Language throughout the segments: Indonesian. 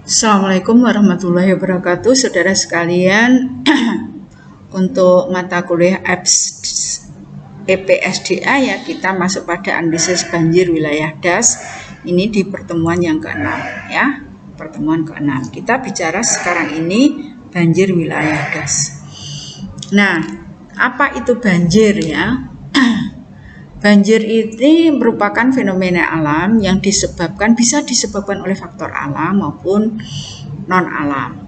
Assalamualaikum warahmatullahi wabarakatuh, saudara sekalian. Untuk mata kuliah EPSDA ya, kita masuk pada analisis banjir wilayah DAS. Ini di pertemuan yang ke-6 ya, pertemuan ke-6. Kita bicara sekarang ini banjir wilayah DAS. Nah, apa itu banjir ya? Banjir ini merupakan fenomena alam yang bisa disebabkan oleh faktor alam maupun non-alam.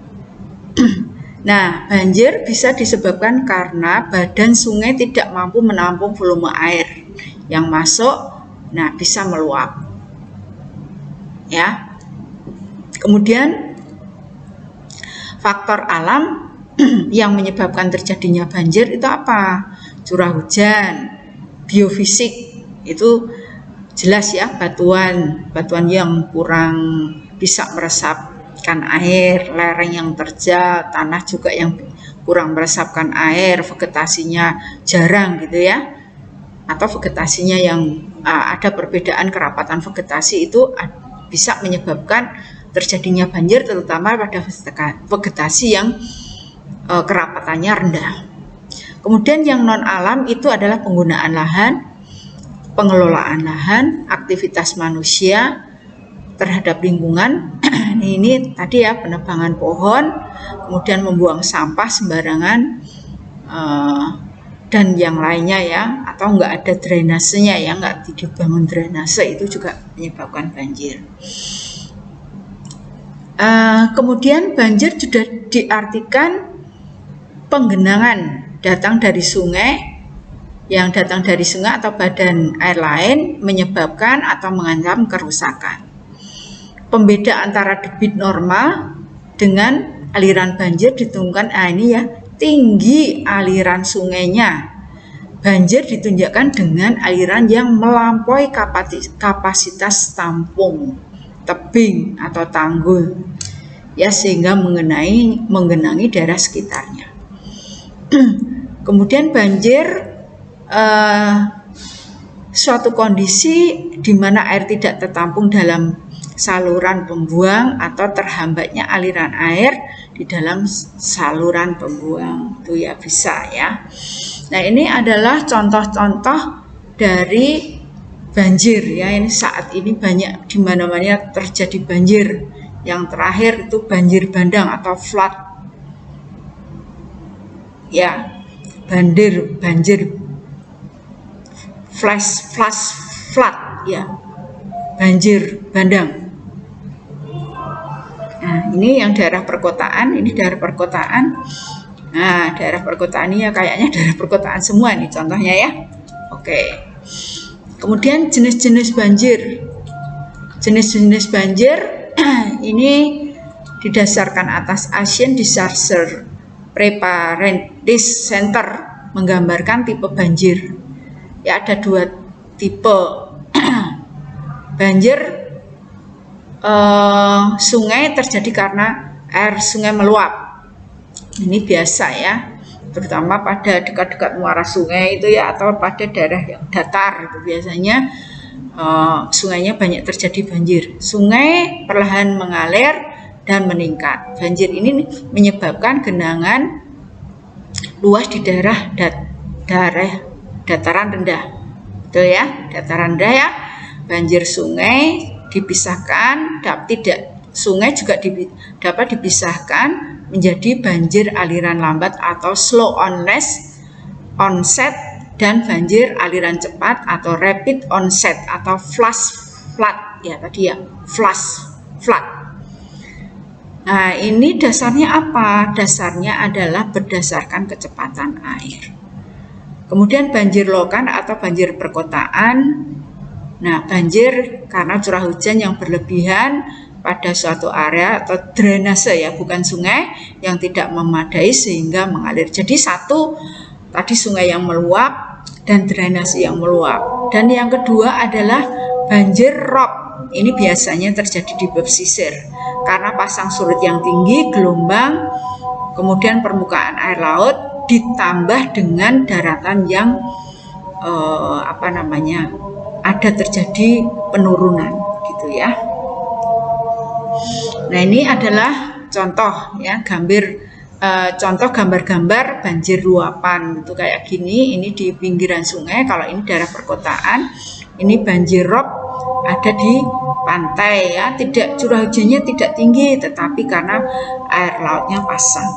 Nah, banjir bisa disebabkan karena badan sungai tidak mampu menampung volume air yang masuk, nah bisa meluap. Ya. Kemudian faktor alam yang menyebabkan terjadinya banjir itu apa? Curah hujan, biofisik, itu jelas ya, batuan yang kurang bisa meresapkan air, lereng yang terjal, tanah juga yang kurang meresapkan air, vegetasinya jarang gitu ya, atau vegetasinya yang ada perbedaan kerapatan vegetasi, itu bisa menyebabkan terjadinya banjir, terutama pada vegetasi yang kerapatannya rendah. Kemudian yang non-alam itu adalah penggunaan lahan, pengelolaan lahan, aktivitas manusia terhadap lingkungan. Ini tadi ya, penebangan pohon, kemudian membuang sampah sembarangan, dan yang lainnya ya, atau nggak ada drainasenya ya, nggak dibangun drainase, itu juga menyebabkan banjir. Kemudian banjir sudah diartikan penggenangan datang dari sungai, yang datang dari sungai atau badan air lain menyebabkan atau mengancam kerusakan. Pembeda antara debit normal dengan aliran banjir ditentukan, ini ya, tinggi aliran sungainya. Banjir ditunjukkan dengan aliran yang melampaui kapasitas tampung, tebing atau tanggul ya, sehingga menggenangi daerah sekitarnya. Kemudian banjir suatu kondisi di mana air tidak tertampung dalam saluran pembuang atau terhambatnya aliran air di dalam saluran pembuang, itu ya bisa ya. Nah, ini adalah contoh-contoh dari banjir ya. Ini saat ini banyak di mana-mana terjadi banjir. Yang terakhir itu banjir bandang atau flood. Ya, banjir flash flood ya, banjir bandang. Nah, ini yang daerah perkotaan, ini daerah perkotaan. Nah, daerah perkotaan ini ya kayaknya daerah perkotaan semua nih contohnya ya. Oke. Kemudian jenis-jenis banjir. Jenis-jenis banjir ini didasarkan atas Asian Disaster Preparedness Center menggambarkan tipe banjir. Ya, ada 2 tipe banjir. Sungai terjadi karena air sungai meluap. Ini biasa ya, terutama pada dekat-dekat muara sungai itu ya, atau pada daerah yang datar itu biasanya sungainya banyak terjadi banjir. Sungai perlahan mengalir dan meningkat. Banjir ini menyebabkan genangan luas di daerah dataran rendah. Betul ya, dataran rendah ya. Banjir sungai dipisahkan, sungai juga dapat dipisahkan menjadi banjir aliran lambat atau slow onset dan banjir aliran cepat atau rapid onset atau flash flood ya, tadi ya, flash flood. Nah, ini dasarnya apa? Dasarnya adalah berdasarkan kecepatan air. Kemudian banjir lokal atau banjir perkotaan. Nah, banjir karena curah hujan yang berlebihan pada suatu area atau drainase ya, bukan sungai yang tidak memadai sehingga mengalir. Jadi tadi sungai yang meluap dan drainase yang meluap. Dan yang kedua adalah banjir rob. Ini biasanya terjadi di pesisir karena pasang surut yang tinggi, gelombang, kemudian permukaan air laut ditambah dengan daratan yang ada terjadi penurunan gitu ya. Nah, ini adalah contoh ya, contoh gambar-gambar banjir luapan itu kayak gini. Ini di pinggiran sungai, kalau ini daerah perkotaan. Ini banjir rob ada di pantai ya, curah hujannya tidak tinggi, tetapi karena air lautnya pasang.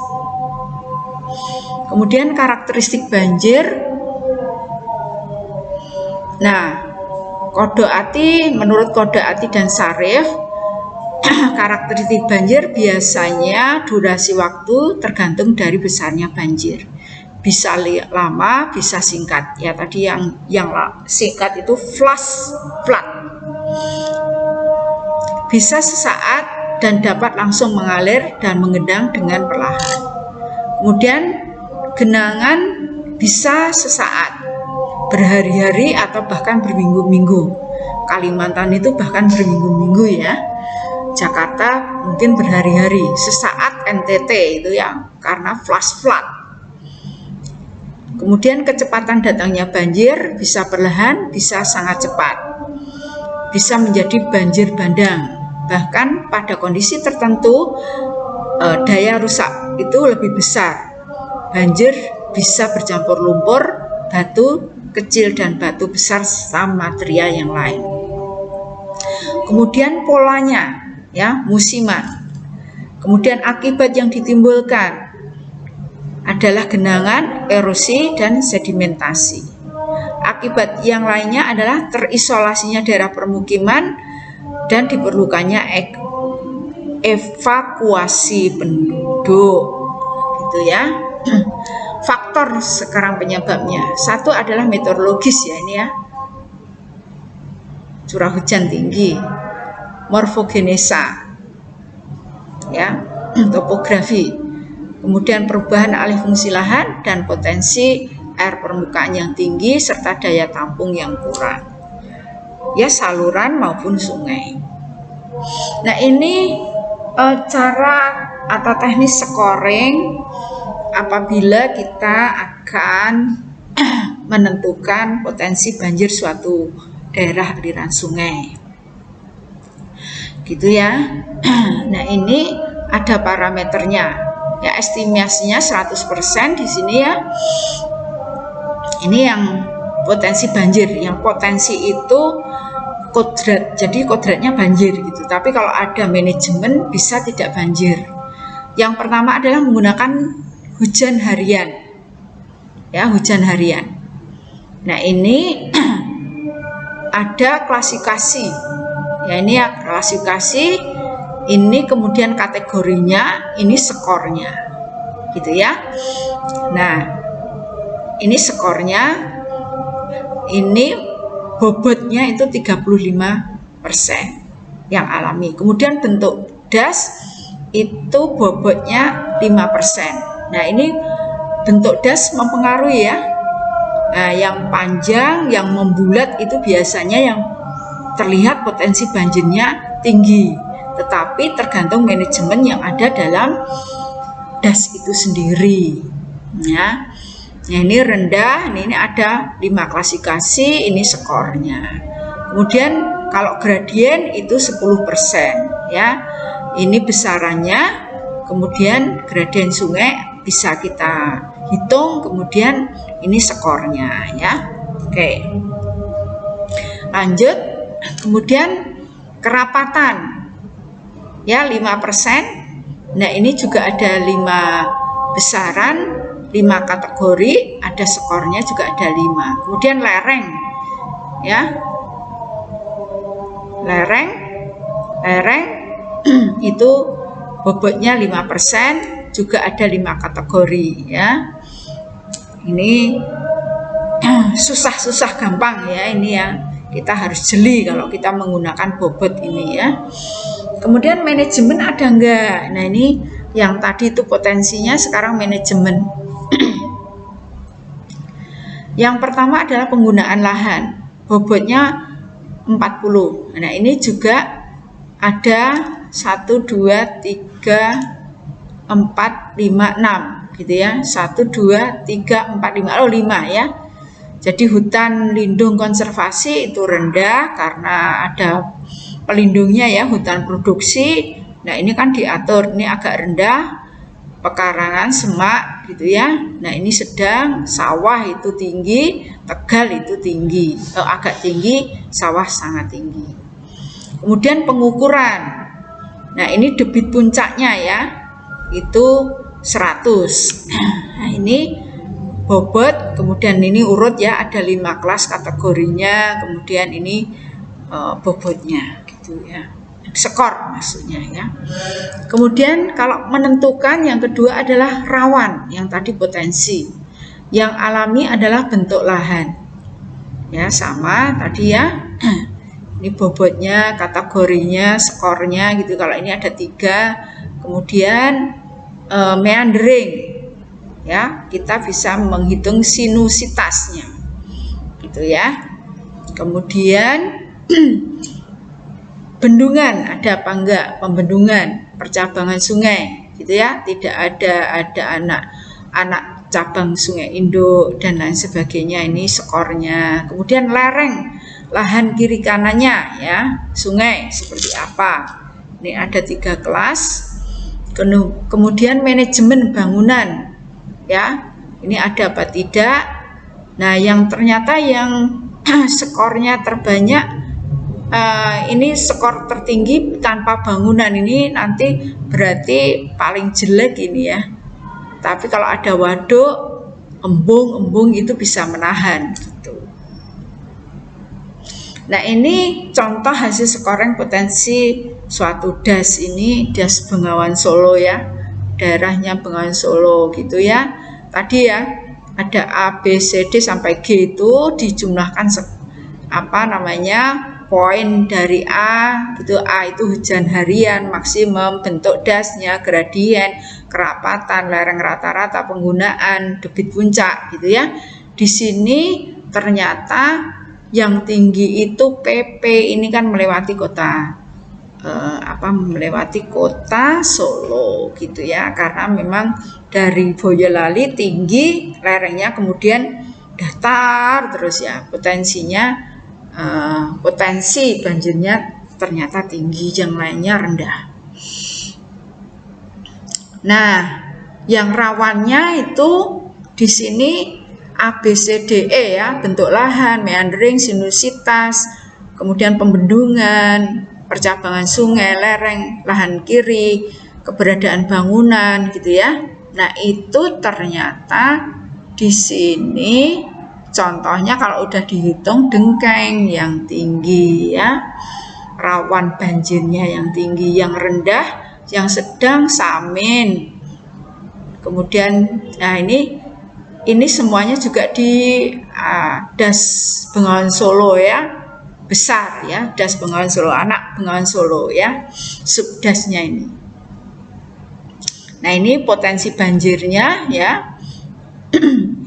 Kemudian karakteristik banjir. Nah, menurut Qodhaati dan Syarif, karakteristik banjir biasanya durasi waktu tergantung dari besarnya banjir. Bisa lama, bisa singkat. Ya, tadi yang singkat itu flash flood. Bisa sesaat dan dapat langsung mengalir dan mengendang dengan perlahan. Kemudian genangan bisa sesaat, berhari-hari atau bahkan berminggu-minggu. Kalimantan itu bahkan berminggu-minggu ya. Jakarta mungkin berhari-hari. Sesaat NTT itu ya, karena flash flood. Kemudian kecepatan datangnya banjir bisa perlahan, bisa sangat cepat. Bisa menjadi banjir bandang. Bahkan pada kondisi tertentu daya rusak itu lebih besar. Banjir bisa bercampur lumpur, batu kecil dan batu besar serta material yang lain. Kemudian polanya ya, musiman. Kemudian akibat yang ditimbulkan adalah genangan, erosi, dan sedimentasi. Akibat yang lainnya adalah terisolasinya daerah permukiman dan diperlukannya evakuasi penduduk, gitu ya. Faktor sekarang penyebabnya, satu adalah meteorologis ya, ini ya, curah hujan tinggi, morfogenesa, ya, topografi. Kemudian perubahan alih fungsi lahan dan potensi air permukaan yang tinggi serta daya tampung yang kurang. Ya, saluran maupun sungai. Nah, ini cara atau teknis scoring apabila kita akan menentukan potensi banjir suatu daerah aliran sungai. Gitu ya. Nah, ini ada parameternya. Ya, estimasinya 100% di sini ya. Ini yang potensi banjir, yang potensi itu kodrat, jadi kodratnya banjir gitu. Tapi kalau ada manajemen bisa tidak banjir. Yang pertama adalah menggunakan hujan harian. Ya, hujan harian. Nah, ini ada klasifikasi. Ya, ini ya klasifikasi. Ini kemudian kategorinya, ini skornya, gitu ya. Nah, ini skornya, ini bobotnya itu 35% yang alami. Kemudian bentuk das itu bobotnya 5%. Nah, ini bentuk das mempengaruhi ya. Nah, yang panjang, yang membulat itu biasanya yang terlihat potensi banjirnya tinggi. Tetapi tergantung manajemen yang ada dalam das itu sendiri. Ya. Nah, ini rendah, ini ada 5 klasifikasi, ini skornya. Kemudian kalau gradien itu 10% ya. Ini besarannya, kemudian gradien sungai bisa kita hitung, kemudian ini skornya ya. Oke. Lanjut, kemudian kerapatan. Ya, 5%. Nah, ini juga ada 5 besaran, 5 kategori, ada skornya juga ada 5. Kemudian lereng. Ya. Lereng itu bobotnya 5%, juga ada 5 kategori ya. Ini susah-susah gampang ya, ini ya. Kita harus jeli kalau kita menggunakan bobot ini ya. Kemudian manajemen ada enggak? Nah, ini yang tadi itu potensinya, sekarang manajemen. Yang pertama adalah penggunaan lahan. Bobotnya 40. Nah, ini juga ada 1, 2, 3, 4, 5, 6 gitu ya. 1, 2, 3, 4, 5. Oh, 5 ya. Jadi hutan lindung konservasi itu rendah karena ada pelindungnya ya, hutan produksi Nah, ini kan diatur, ini agak rendah, pekarangan, semak gitu ya. Nah, ini sedang, sawah itu tinggi, Tegal itu tinggi, agak tinggi, sawah sangat tinggi. Kemudian pengukuran. Nah, ini debit puncaknya ya, itu 100. Nah, ini bobot, kemudian ini urut ya, ada 5 kelas kategorinya, kemudian ini bobotnya gitu ya. Skor maksudnya ya. Kemudian kalau menentukan yang kedua adalah rawan, yang tadi potensi. Yang alami adalah bentuk lahan. Ya, sama tadi ya. Ini bobotnya, kategorinya, skornya gitu. Kalau ini ada 3. Kemudian meandering. Ya, kita bisa menghitung sinusitasnya. Gitu ya. Kemudian bendungan ada apa enggak, pembendungan, percabangan sungai gitu ya, tidak ada anak cabang sungai induk dan lain sebagainya, ini skornya. Kemudian lereng, lahan kiri kanannya ya, sungai seperti apa, ini ada 3 kelas. Kemudian manajemen bangunan ya, ini ada apa tidak. Nah, yang ternyata yang skornya terbanyak, ini skor tertinggi tanpa bangunan, ini nanti berarti paling jelek ini ya. Tapi kalau ada waduk, embung itu bisa menahan gitu. Nah, ini contoh hasil scoring potensi suatu DAS, ini DAS Bengawan Solo ya, daerahnya Bengawan Solo gitu ya. Tadi ya ada A, B, C, D sampai G itu dijumlahkan poin dari A gitu. A itu hujan harian maksimum, bentuk dasnya, gradien, kerapatan, lereng rata-rata, penggunaan, debit puncak gitu ya. Di sini ternyata yang tinggi itu PP, ini kan melewati kota melewati kota Solo gitu ya, karena memang dari Boyolali tinggi lerengnya, kemudian datar terus ya, potensi banjirnya ternyata tinggi, yang lainnya rendah. Nah, yang rawannya itu di sini A, B, C, D, E ya, bentuk lahan, meandering, sinusitas, kemudian pembendungan, percabangan sungai, lereng, lahan kiri, keberadaan bangunan gitu ya. Nah, itu ternyata di sini contohnya kalau udah dihitung Dengkeng yang tinggi ya, rawan banjirnya yang tinggi, yang rendah, yang sedang Samin. Kemudian nah ini semuanya juga di DAS Bengawan Solo ya, besar ya, DAS Bengawan Solo, anak Bengawan Solo ya, subdasnya ini. Nah, ini potensi banjirnya ya.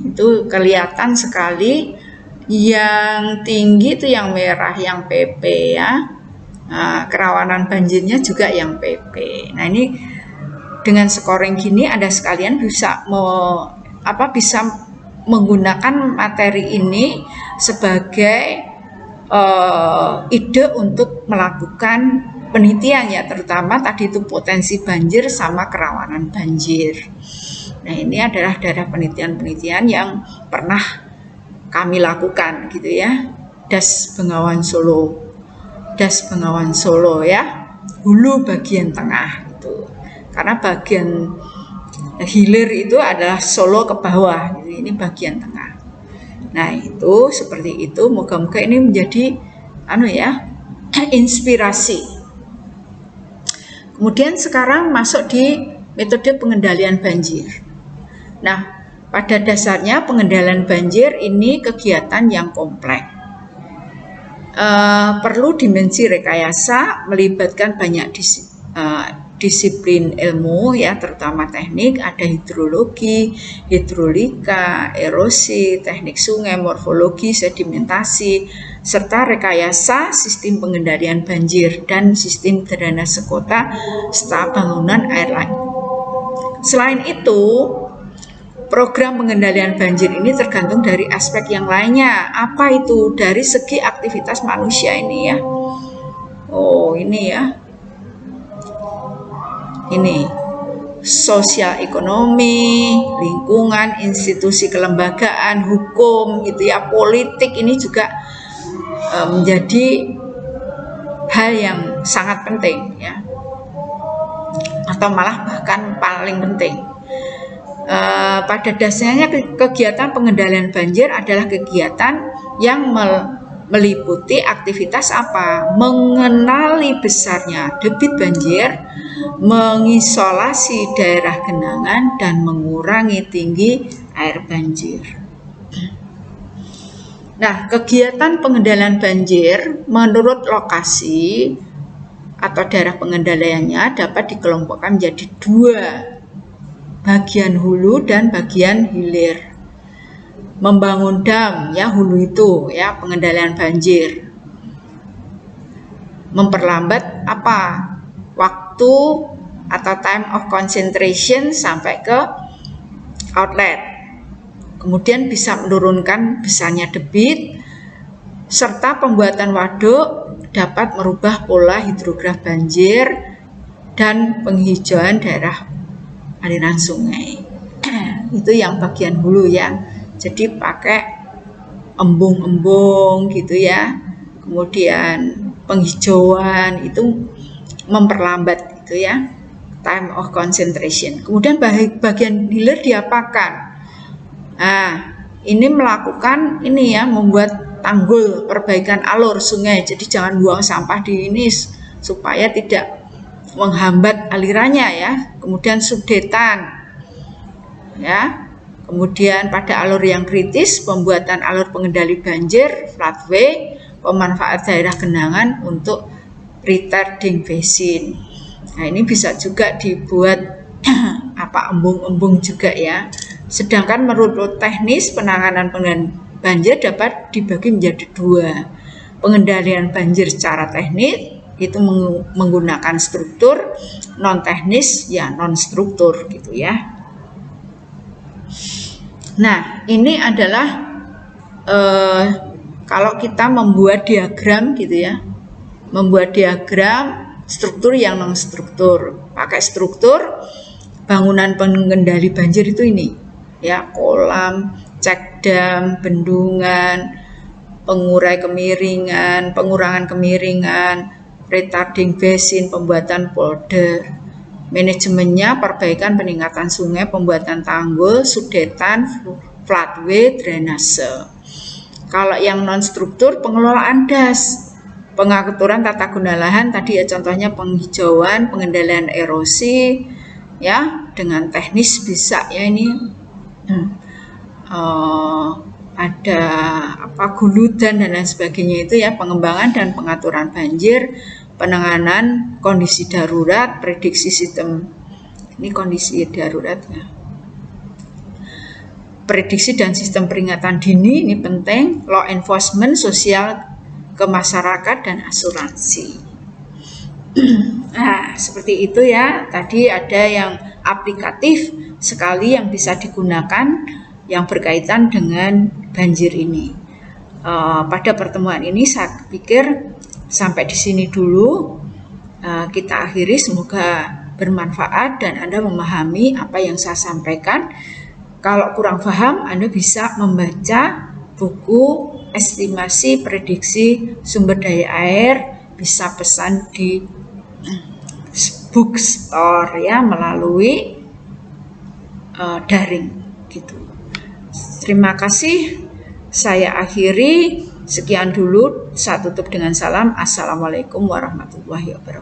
Itu kelihatan sekali, yang tinggi itu yang merah, yang PP ya. Nah, kerawanan banjirnya juga yang PP. Nah, ini dengan scoring gini Anda sekalian bisa bisa menggunakan materi ini sebagai ide untuk melakukan penelitian ya, terutama tadi itu potensi banjir sama kerawanan banjir. Nah, ini adalah daerah penelitian-penelitian yang pernah kami lakukan gitu ya. DAS Bengawan Solo. DAS Bengawan Solo ya. Hulu bagian tengah itu. Karena bagian hilir itu adalah Solo ke bawah. Gitu. Ini bagian tengah. Nah, itu seperti itu. Moga-moga ini menjadi inspirasi. Kemudian sekarang masuk di metode pengendalian banjir. Nah, pada dasarnya pengendalian banjir ini kegiatan yang kompleks. Perlu dimensi rekayasa, melibatkan banyak disiplin ilmu ya, terutama teknik, ada hidrologi, hidrolika, erosi, teknik sungai, morfologi, sedimentasi, serta rekayasa sistem pengendalian banjir dan sistem drainase kota serta bangunan air laut. Selain itu, program pengendalian banjir ini tergantung dari aspek yang lainnya. Apa itu? Dari segi aktivitas manusia ini ya. Oh, ini ya. ini sosial ekonomi, lingkungan, institusi kelembagaan, hukum gitu ya, politik ini juga menjadi hal yang sangat penting ya, atau malah bahkan paling penting. Pada dasarnya kegiatan pengendalian banjir adalah kegiatan yang meliputi aktivitas apa? Mengenali besarnya debit banjir, mengisolasi daerah genangan, dan mengurangi tinggi air banjir. Nah, kegiatan pengendalian banjir menurut lokasi atau daerah pengendaliannya dapat dikelompokkan menjadi dua, bagian hulu dan bagian hilir. Membangun dam, ya hulu itu ya pengendalian banjir. Memperlambat apa? Waktu atau time of concentration sampai ke outlet. Kemudian bisa menurunkan besarnya debit, serta pembuatan waduk dapat merubah pola hidrograf banjir dan penghijauan daerah aliran sungai. Itu yang bagian hulu ya. Jadi pakai embung-embung gitu ya. Kemudian penghijauan itu memperlambat gitu ya, time of concentration. Kemudian bagian hilir diapakan? Nah, ini melakukan ini ya, membuat tanggul, perbaikan alur sungai. Jadi jangan buang sampah di ini supaya tidak menghambat alirannya ya. Kemudian subdetan ya. Kemudian pada alur yang kritis, pembuatan alur pengendali banjir, floodway, pemanfaat daerah genangan untuk retarding basin. Nah, ini bisa juga dibuat embung-embung juga ya. Sedangkan menurut teknis penanganan banjir dapat dibagi menjadi dua. Pengendalian banjir secara teknis itu menggunakan struktur, non teknis ya non struktur gitu ya. Nah, ini adalah kalau kita membuat diagram gitu ya, membuat diagram struktur yang non struktur. Pakai struktur bangunan pengendali banjir itu ini ya, kolam, cek dam, bendungan, pengurai kemiringan, pengurangan kemiringan, retarding basin, pembuatan polder. Manajemennya perbaikan peningkatan sungai, pembuatan tanggul, sudetan, floodway, drainase. Kalau yang non struktur, pengelolaan das, pengaturan tata guna lahan, tadi ya contohnya penghijauan, pengendalian erosi ya, dengan teknis bisa ya ini ada guludan dan lain sebagainya itu ya, pengembangan dan pengaturan banjir, penanganan kondisi darurat, prediksi sistem ini kondisi darurat ya, prediksi dan sistem peringatan dini ini penting, law enforcement, sosial ke masyarakat, dan asuransi. Nah, seperti itu ya. Tadi ada yang aplikatif sekali yang bisa digunakan yang berkaitan dengan banjir ini. Pada pertemuan ini saya pikir sampai di sini dulu, kita akhiri. Semoga bermanfaat dan Anda memahami apa yang saya sampaikan. Kalau kurang paham, Anda bisa membaca buku estimasi prediksi sumber daya air, bisa pesan di bookstore ya, melalui daring gitu. Terima kasih, saya akhiri. Sekian dulu, saya tutup dengan salam. Assalamualaikum warahmatullahi wabarakatuh.